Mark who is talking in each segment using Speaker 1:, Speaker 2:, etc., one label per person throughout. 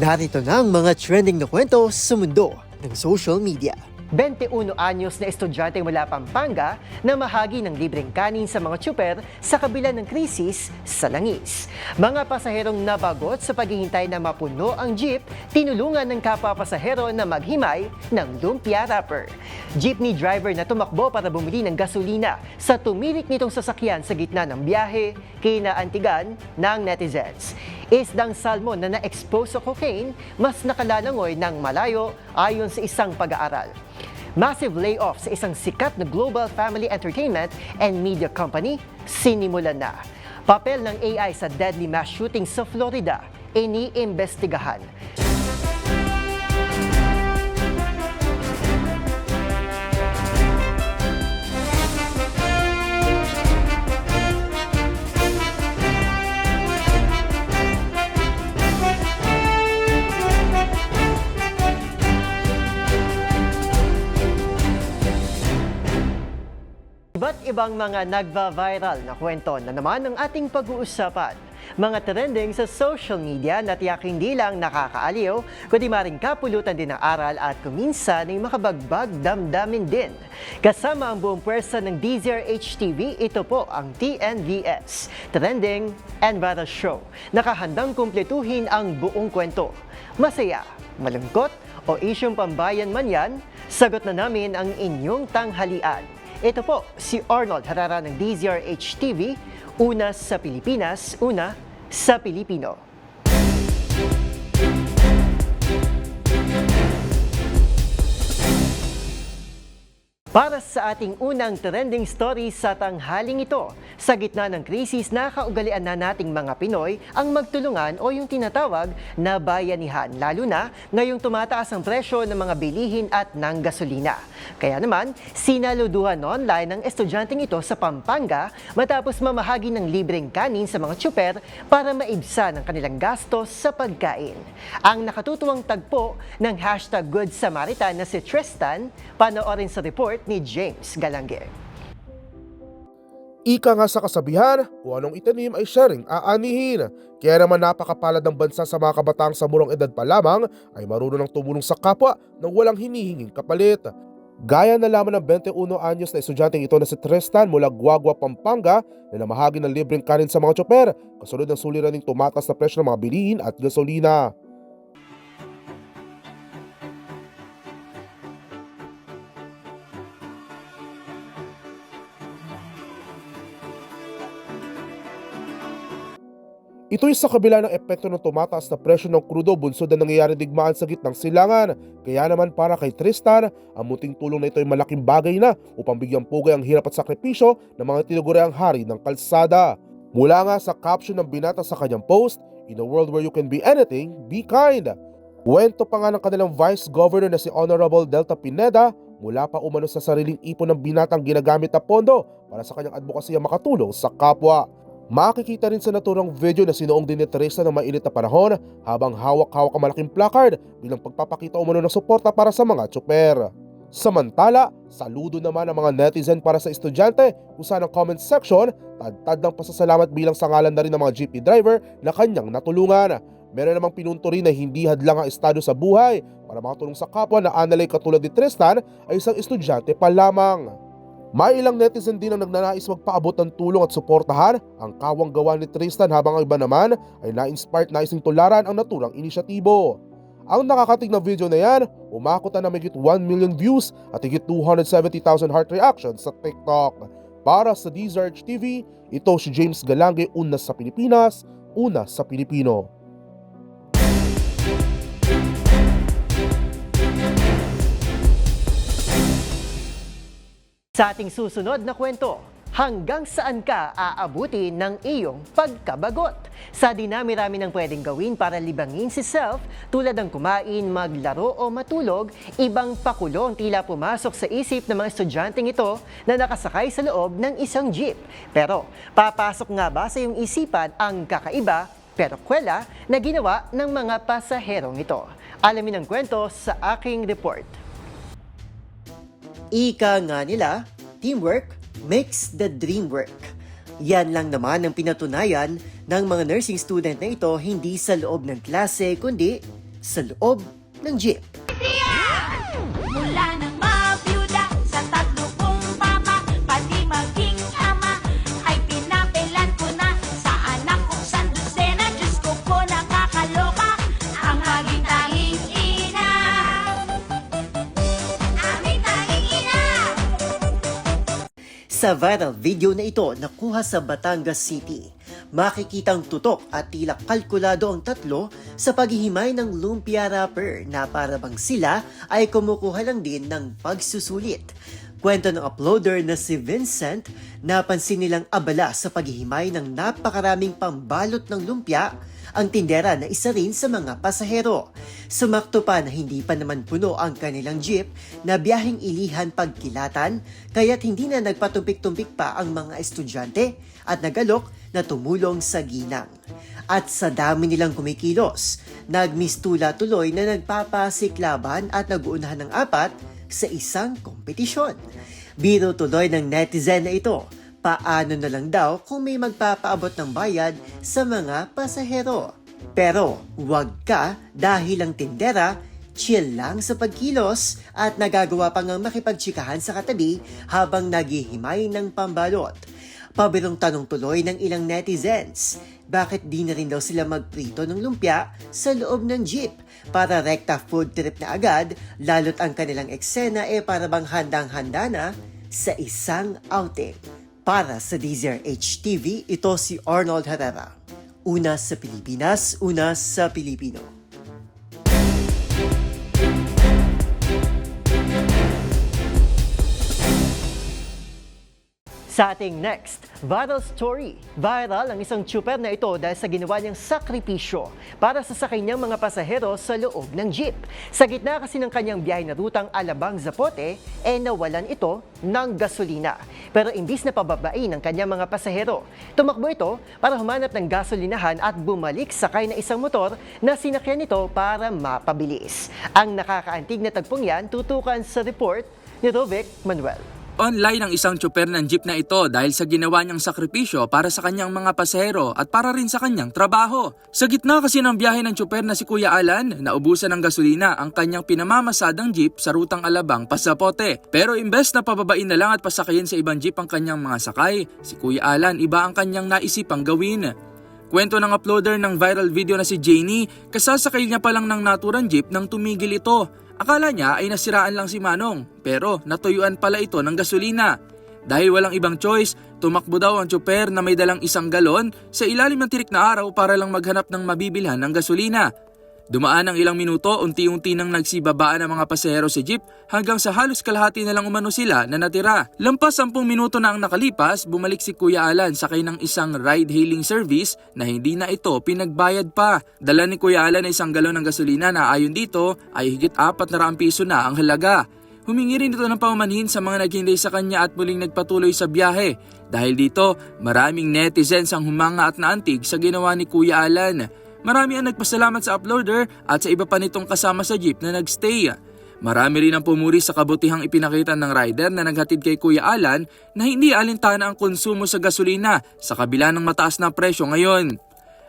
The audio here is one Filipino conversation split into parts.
Speaker 1: Narito na ang mga trending na kwento sa mundo ng social media.
Speaker 2: 21 anyos na estudyante mula Pampanga na mahagi ng libreng kanin sa mga tsuper sa kabila ng krisis sa langis. Mga pasaherong nabagot sa paghihintay na mapuno ang jeep, tinulungan ng kapwa pasahero na maghimay ng lumpia wrapper. Jeepney driver na tumakbo para bumili ng gasolina sa tumirik nitong sasakyan sa gitna ng biyahe, kinaantigan ng netizens. Isdang salmon na na-expose sa cocaine, mas nakalalangoy ng malayo ayon sa isang pag-aaral. Massive layoff sa isang sikat na global family entertainment and media company, sinimulan na. Papel ng AI sa deadly mass shooting sa Florida, iniimbestigahan. Iba't ibang mga nagva-viral na kwento na naman ang ating pag-uusapan. Mga trending sa social media na tiyak hindi lang nakakaaliw, kundi maring kapulutan din ng aral at kuminsan ay makabagbag damdamin din. Kasama ang buong pwersa ng DZRH TV, ito po ang TNVS, Trending and Viral Show. Nakahandang kumpletuhin ang buong kwento. Masaya, malungkot o isyong pambayan man yan, sagot na namin ang inyong tanghalian. Ito po si Arnold Harara ng DZRH TV, una sa Pilipinas, una sa Pilipino. Para sa ating unang trending story sa tanghaling ito, sa gitna ng krisis, nakaugalian na nating mga Pinoy ang magtulungan o yung tinatawag na bayanihan, lalo na ngayong tumataas ang presyo ng mga bilihin at ng gasolina. Kaya naman, sinaluduhan online ng estudyanteng ito sa Pampanga matapos mamahagi ng libreng kanin sa mga tsuper para maibsan ang kanilang gastos sa pagkain. Ang nakatutuwang tagpo ng #Good Samaritan na si Tristan, panoorin sa report ni James Galangue.
Speaker 3: Ika nga sa kasabihan, kung anong itanim ay siya ring aanihin. Kaya naman napakapalad ng bansa sa mga kabataang sa murang edad pa lamang ay marunong ng tumulong sa kapwa nang walang hinihinging kapalit. Gaya na lamang ng 21 anyos na estudyanteng ito na si Tristan mula Guagua, Pampanga na namahagi ng libreng kanin sa mga tsoper kasunod ng suliraning tumatas na presyo ng mga bilihin at gasolina. Ito'y sa kabila ng epekto ng tumataas na presyo ng krudo bunsod na nangyayari digmaan sa gitnang silangan. Kaya naman para kay Tristan, ang munting tulong na ito ay malaking bagay na upang bigyang pugay ang hirap at sakripisyo ng mga tinaguriang hari ng kalsada. Mula nga sa caption ng binata sa kanyang post, "In a world where you can be anything, be kind." Kwento pa nga ng kanilang Vice Governor na si Honorable Delta Pineda, mula pa umano sa sariling ipon ng binatang ginagamit na pondo para sa kanyang advokasya makatulong sa kapwa. Makikita rin sa naturang video na sinuong din ni Teresa ng mainit na panahon habang hawak-hawak ang malaking placard bilang pagpapakita umano ng suporta para sa mga tsuper. Samantala, saludo naman ang mga netizen para sa estudyante kung saan ang comment section tad-tad ng pasasalamat bilang sa ngalan na rin ng mga jeepney driver na kanyang natulungan. Meron namang pinunto rin na hindi hadlang ang estado sa buhay para makatulong sa kapwa na analay katulad ni Tristan ay isang estudyante pa lamang. May ilang netizen din ang nagnanais magpaabot ng tulong at suportahan ang kawang gawa ni Tristan habang ang iba naman ay na-inspired na isang tularan ang naturang inisyatibo. Ang nakakatig na video na yan, umakot na higit 1 million views at higit 270,000 heart reactions sa TikTok. Para sa DZRH TV, ito si James Galangue, una sa Pilipinas, una sa Pilipino.
Speaker 2: Sa ating susunod na kwento, hanggang saan ka aabuti ng iyong pagkabagot? Sa dinami-rami ng pwedeng gawin para libangin si self, tulad ng kumain, maglaro o matulog, ibang pakulong tila pumasok sa isip ng mga estudyanteng ito na nakasakay sa loob ng isang jeep. Pero papasok nga ba sa iyong isipan ang kakaiba pero kwela na ginawa ng mga pasaherong ito? Alamin ang kwento sa aking report.
Speaker 1: Ika nga nila, teamwork makes the dream work. Yan lang naman ang pinatunayan ng mga nursing student na ito hindi sa loob ng klase kundi sa loob ng jeep.
Speaker 4: Mula nang mabiyuda sa tatlo kong mama, pati maging ama, ay pinapilan ko na sa anak kong sandusena. Diyos ko po nakakaloka ang maging tanging ina. Aming tanging ina.
Speaker 1: Sa viral video na ito nakuha sa Batangas City, makikitang tutok at tila kalkulado ang tatlo sa paghihimay ng lumpia wrapper na para bang sila ay kumukuha lang din ng pagsusulit. Kwento ng uploader na si Vincent, napansin nilang abala sa paghihimay ng napakaraming pambalot ng lumpia ang tindera na isa rin sa mga pasahero. Sumakto pa na hindi pa naman puno ang kanilang jeep na biyaheng ilihan pagkilatan, kaya't hindi na nagpatumpik-tumpik pa ang mga estudyante at nagalok na tumulong sa ginang. At sa dami nilang kumikilos, nagmistula tuloy na nagpapasiklaban at naguunahan ng 4 sa isang kompetisyon. Biro tuloy ng netizen na ito, paano na lang daw kung may magpapaabot ng bayad sa mga pasahero. Pero wag ka dahil ang tindera, chill lang sa pagkilos at nagagawa pang makipagtsikahan sa katabi habang naghihimay ng pambalot. Pabirong tanong tuloy ng ilang netizens, bakit di na rin daw sila magprito ng lumpia sa loob ng jeep para rekta food trip na agad, lalo't ang kanilang eksena para bang handang-handa na sa isang outing. Para sa DZRH TV, ito si Arnold Herrera. Una sa Pilipinas, una sa Pilipino.
Speaker 2: Sa ating next viral story, viral ang isang tsuper na ito dahil sa ginawa niyang sakripisyo para sa kanyang mga pasahero sa loob ng jeep. Sa gitna kasi ng kanyang biyahe na rutang Alabang-Zapote, nawalan ito ng gasolina. Pero imbis na pababain ng kanyang mga pasahero, tumakbo ito para humanap ng gasolinahan at bumalik sakay na isang motor na sinakyan nito para mapabilis. Ang nakakaantig na tagpong yan tutukan sa report ni Rovic Manuel.
Speaker 5: Online ang isang tsuper ng jeep na ito dahil sa ginawa niyang sakripisyo para sa kanyang mga pasahero at para rin sa kanyang trabaho. Sa gitna kasi ng biyahe ng tsuper na si Kuya Alan, naubusan ng gasolina ang kanyang pinamamasadang jeep sa rutang Alabang, Zapote. Pero imbes na pababain na lang at pasakayin sa ibang jeep ang kanyang mga sakay, si Kuya Alan iba ang kanyang naisipang gawin. Kwento ng uploader ng viral video na si Janie, kasasakay niya pa lang ng naturang jeep nang tumigil ito. Akala niya ay nasiraan lang si Manong, pero natuyuan pala ito ng gasolina. Dahil walang ibang choice, tumakbo daw ang tsuper na may dalang 1 galon sa ilalim ng tirik na araw para lang maghanap ng mabibilhan ng gasolina. Dumaan ang ilang minuto, unti-unti nang nagsibabaan ang mga pasahero sa jeep hanggang sa halos kalahati na lang umano sila na natira. Lampas 10 minuto na ang nakalipas, bumalik si Kuya Alan sakay ng isang ride-hailing service na hindi na ito pinagbayad pa. Dala ni Kuya Alan na 1 galon ng gasolina na ayon dito ay higit 400 piso na ang halaga. Humingi rin ito ng paumanhin sa mga naghintay sa kanya at muling nagpatuloy sa biyahe. Dahil dito, maraming netizens ang humanga at naantig sa ginawa ni Kuya Alan. Marami ang nagpasalamat sa uploader at sa iba pa nitong kasama sa jeep na nagstay. Marami rin ang pumuri sa kabutihang ipinakita ng rider na naghatid kay Kuya Alan na hindi alintana ang konsumo sa gasolina sa kabila ng mataas na presyo ngayon.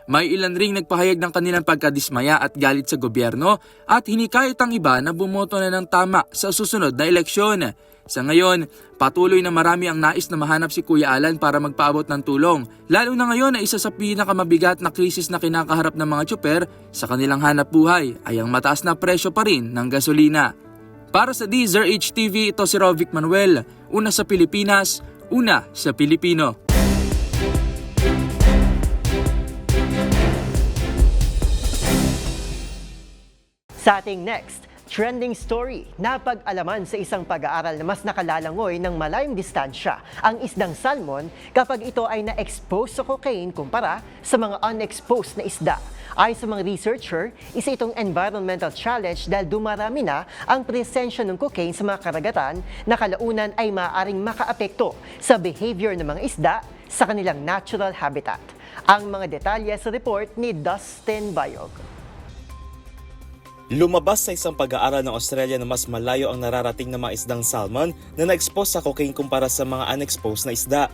Speaker 5: May ilan ring nagpahayag ng kanilang pagkadismaya at galit sa gobyerno at hinikayat ang iba na bumoto na ng tama sa susunod na eleksyon. Sa ngayon, patuloy na marami ang nais na mahanap si Kuya Alan para magpaabot ng tulong. Lalo na ngayon na isa sa pinakamabigat na krisis na kinakaharap ng mga tsuper sa kanilang hanap buhay ay ang mataas na presyo pa rin ng gasolina. Para sa DZRH TV, ito si Rovic Manuel. Una sa Pilipinas, una sa Pilipino.
Speaker 2: Sa ating next trending story, napag-alaman sa isang pag-aaral na mas nakalalangoy ng malayong distansya ang isdang salmon kapag ito ay na-expose sa cocaine kumpara sa mga unexposed na isda. Ayon sa mga researcher, isa itong environmental challenge dahil dumarami na ang presensya ng cocaine sa mga karagatan na kalaunan ay maaaring makaapekto sa behavior ng mga isda sa kanilang natural habitat. Ang mga detalye sa report ni Dustin Bayog.
Speaker 6: Lumabas sa isang pag-aaral ng Australia na mas malayo ang nararating ng mga isdang salmon na na-expose sa cocaine kumpara sa mga unexposed na isda.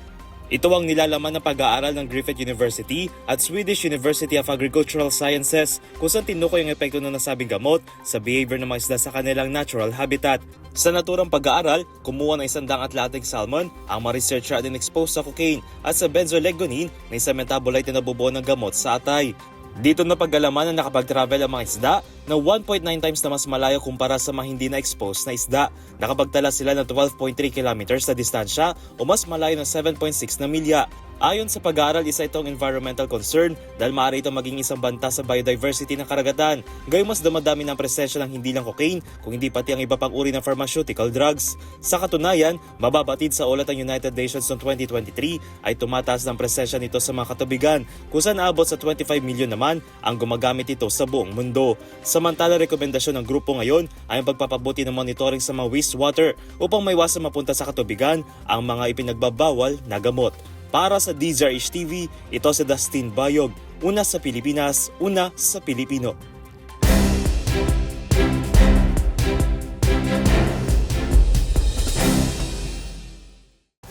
Speaker 6: Ito ang nilalaman ng pag-aaral ng Griffith University at Swedish University of Agricultural Sciences kung saan tinukoy ang epekto ng nasabing gamot sa behavior ng mga isda sa kanilang natural habitat. Sa naturang pag-aaral, kumuha ng 100 Atlantic salmon ang mga researcher at in-expose sa cocaine at sa benzoylecgonine na isang metabolite na nabubuo ng gamot sa atay. Dito na pag-alaman na nakapag-travel ang mga isda na 1.9 times na mas malayo kumpara sa mga hindi na-expose na isda. Nakapagtala sila ng 12.3 kilometers na distansya o mas malayo ng 7.6 na milya. Ayon sa pag-aaral, isa itong environmental concern dahil maaari itong maging isang banta sa biodiversity ng karagatan. Gayong mas dumadami ng presensya ng hindi lang cocaine kung hindi pati ang iba pang uri ng pharmaceutical drugs. Sa katunayan, mababatid sa ulat ng United Nations noong 2023 ay tumataas ng presensya nito sa mga katubigan kung saan aabot sa 25 milyon naman ang gumagamit ito sa buong mundo. Samantala, rekomendasyon ng grupo ngayon ay ang pagpapabuti ng monitoring sa mga wastewater upang maiwasan mapunta sa katubigan ang mga ipinagbabawal na gamot. Para sa DZRH TV, ito si Dustin Bayog. Una sa Pilipinas, una sa Pilipino.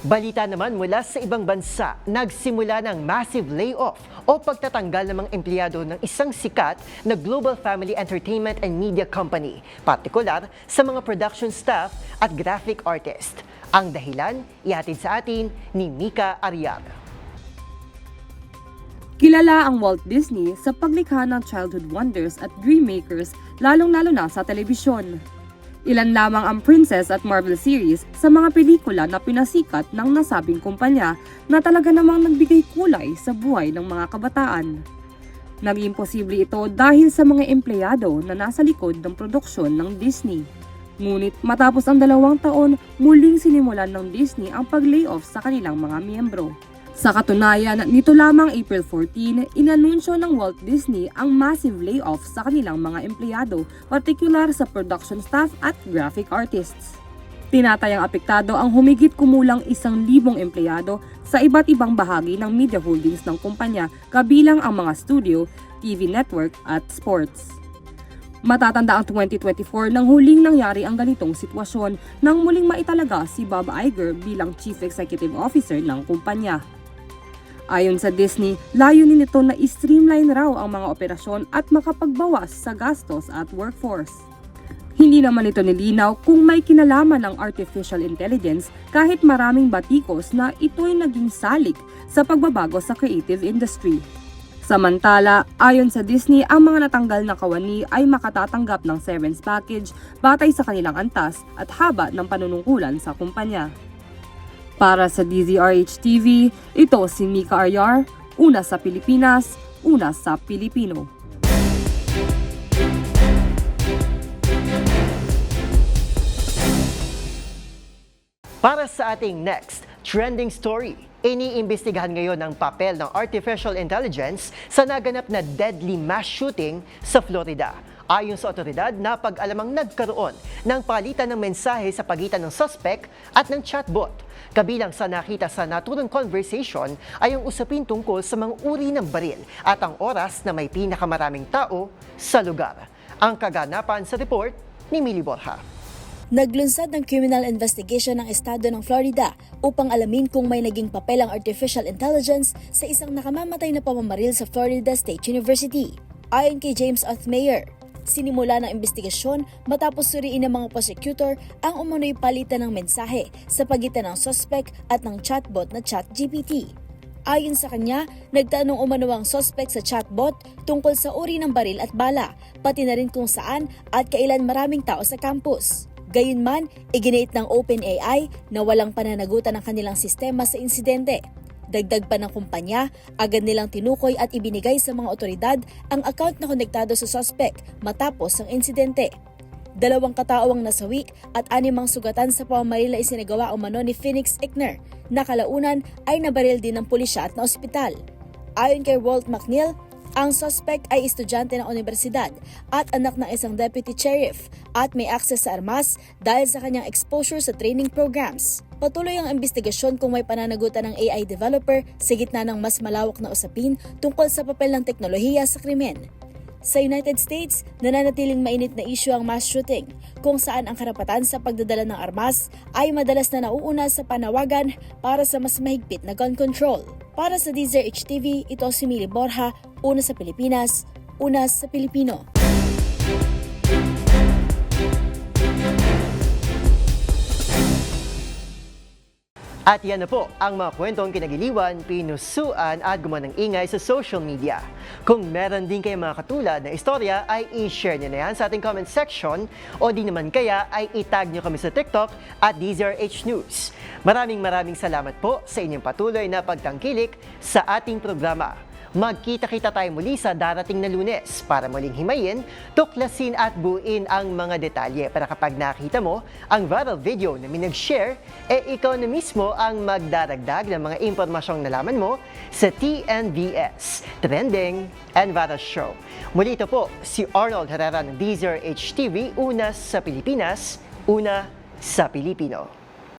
Speaker 2: Balita naman mula sa ibang bansa, nagsimula ng massive layoff o pagtatanggal ng mga empleyado ng isang sikat na global family entertainment and media company, partikular sa mga production staff at graphic artist. Ang dahilan, ihatid sa atin ni Mika Ariag.
Speaker 7: Kilala ang Walt Disney sa paglikha ng childhood wonders at dream makers, lalong-lalo na sa telebisyon. Ilan lamang ang Princess at Marvel series sa mga pelikula na pinasikat ng nasabing kumpanya na talaga namang nagbigay kulay sa buhay ng mga kabataan. Naging posible ito dahil sa mga empleyado na nasa likod ng produksyon ng Disney. Ngunit matapos ang 2 taon, muling sinimulan ng Disney ang pag-layoff sa kanilang mga miyembro. Sa katunayan, nito lamang April 14, inanunsyo ng Walt Disney ang massive layoff sa kanilang mga empleyado, partikular sa production staff at graphic artists. Tinatayang apektado ang humigit kumulang 1,000 empleyado sa iba't ibang bahagi ng media holdings ng kumpanya, kabilang ang mga studio, TV network at sports. Matatanda ang 2024 nang huling nangyari ang ganitong sitwasyon nang muling maitalaga si Bob Iger bilang Chief Executive Officer ng kumpanya. Ayon sa Disney, layunin nito na i-streamline raw ang mga operasyon at makapagbawas sa gastos at workforce. Hindi naman ito nilinaw kung may kinalaman ang artificial intelligence kahit maraming batikos na ito'y naging salik sa pagbabago sa creative industry. Samantala, ayon sa Disney, ang mga natanggal na kawani ay makatatanggap ng severance package batay sa kanilang antas at haba ng panunungkulan sa kumpanya. Para sa DZRH TV, ito si Mika Ariar, una sa Pilipinas, una sa Pilipino.
Speaker 2: Para sa ating next trending story, iniimbestigahan ngayon ang papel ng artificial intelligence sa naganap na deadly mass shooting sa Florida. Ayon sa otoridad, napag-alamang nagkaroon ng palitan ng mensahe sa pagitan ng suspect at ng chatbot. Kabilang sa nakita sa naturang conversation ay ang usapin tungkol sa mga uri ng baril at ang oras na may pinakamaraming tao sa lugar. Ang kaganapan sa report ni Millie Borja.
Speaker 8: Naglunsad ng criminal investigation ng estado ng Florida upang alamin kung may naging papel ang artificial intelligence sa isang nakamamatay na pamamaril sa Florida State University. Ayon kay James Othmeyer, sinimula ng investigasyon matapos suriin ng mga prosecutor ang umano'y palitan ng mensahe sa pagitan ng suspect at ng chatbot na ChatGPT. Ayon sa kanya, nagtanong umano ang suspect sa chatbot tungkol sa uri ng baril at bala, pati na rin kung saan at kailan maraming tao sa campus. Gayunman, iginate ng OpenAI na walang pananagutan ng kanilang sistema sa insidente. Dagdag pa ng kumpanya, agad nilang tinukoy at ibinigay sa mga otoridad ang account na konektado sa suspect matapos ang insidente. 2 katao ang nasawi at 6 sugatan sa pamamaril na isinagawa umano ni Phoenix Eichner na kalaunan ay nabaril din ng pulisya at na ospital. Ayon kay Walt McNeil, ang suspect ay estudyante ng universidad at anak ng isang deputy sheriff at may access sa armas dahil sa kanyang exposure sa training programs. Patuloy ang investigasyon kung may pananagutan ng AI developer sa gitna ng mas malawak na usapin tungkol sa papel ng teknolohiya sa krimen. Sa United States, nananatiling mainit na issue ang mass shooting, kung saan ang karapatan sa pagdadala ng armas ay madalas na nauuna sa panawagan para sa mas mahigpit na gun control. Para sa DZRH TV, ito si Mili Borja, una sa Pilipinas, una sa Pilipino.
Speaker 2: At yan na po ang mga kwentong kinagiliwan, pinusuan at gumawa ng ingay sa social media. Kung meron din kayo mga katulad na istorya ay i-share nyo na yan sa ating comment section o di naman kaya ay itag nyo kami sa TikTok at DZRH News. Maraming salamat po sa inyong patuloy na pagtangkilik sa ating programa. Magkita-kita tayo muli sa darating na Lunes para muling himayin, tuklasin at buuin ang mga detalye para kapag nakita mo ang viral video na minag-share, ikaw na mismo ang magdaragdag ng mga impormasyong nalaman mo sa TNVS, Trending and Viral Show. Muli ito po si Arnold Herrera ng DZRH TV, una sa Pilipinas, una sa Pilipino.